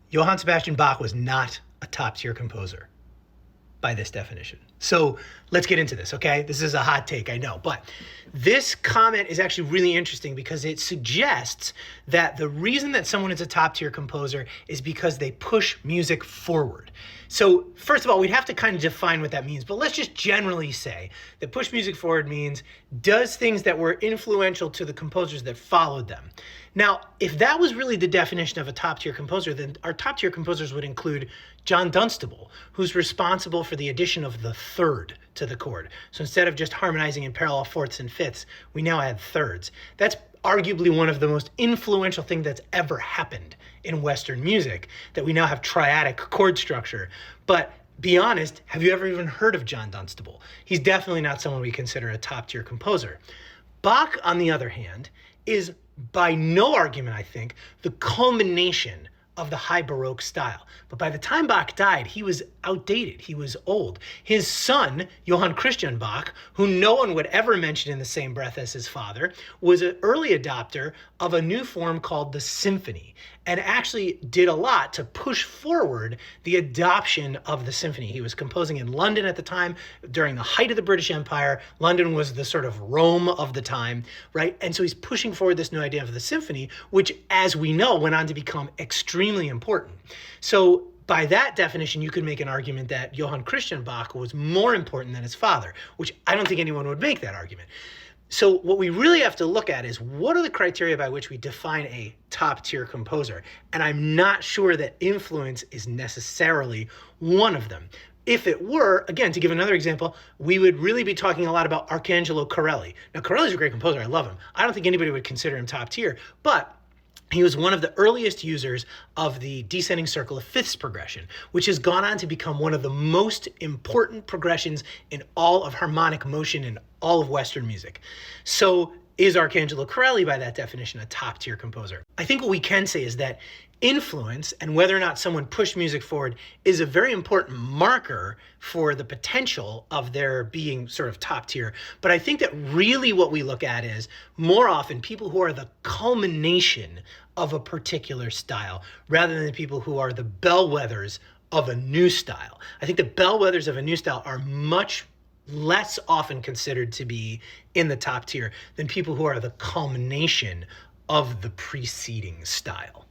Johann Sebastian Bach was not a top tier composer by this definition. So let's get into this, okay? This is a hot take, I know, but this comment is actually really interesting because it suggests that the reason that someone is a top tier composer is because they push music forward. So first of all, we'd have to kind of define what that means, but let's just generally say that push music forward means does things that were influential to the composers that followed them. Now, if that was really the definition of a top tier composer, then our top tier composers would include John Dunstable, who's responsible for the addition of the third to the chord. So instead of just harmonizing in parallel fourths and fifths, we now add thirds. That's arguably one of the most influential things that's ever happened in Western music, that we now have triadic chord structure. But be honest, have you ever even heard of John Dunstable? He's definitely not someone we consider a top tier composer. Bach, on the other hand, is by no argument, I think, the culmination of the high Baroque style. But by the time Bach died, he was outdated. He was old. His son, Johann Christian Bach, who no one would ever mention in the same breath as his father, was an early adopter of a new form called the symphony, and actually did a lot to push forward the adoption of the symphony. He was composing in London at the time, during the height of the British Empire. London was the sort of Rome of the time, right? And so he's pushing forward this new idea of the symphony, which, as we know, went on to become extremely important. So by that definition, you could make an argument that Johann Christian Bach was more important than his father, which I don't think anyone would make that argument. So what we really have to look at is what are the criteria by which we define a top tier composer? And I'm not sure that influence is necessarily one of them. If it were, again, to give another example, we would really be talking a lot about Arcangelo Corelli. Now, Corelli's a great composer. I love him. I don't think anybody would consider him top tier, but he was one of the earliest users of the descending circle of fifths progression, which has gone on to become one of the most important progressions in all of harmonic motion in all of Western music. So is Arcangelo Corelli, by that definition, a top tier composer? I think what we can say is that influence and whether or not someone pushed music forward is a very important marker for the potential of their being sort of top tier. But I think that really what we look at is more often people who are the culmination of a particular style rather than people who are the bellwethers of a new style. I think the bellwethers of a new style are much less often considered to be in the top tier than people who are the culmination of the preceding style.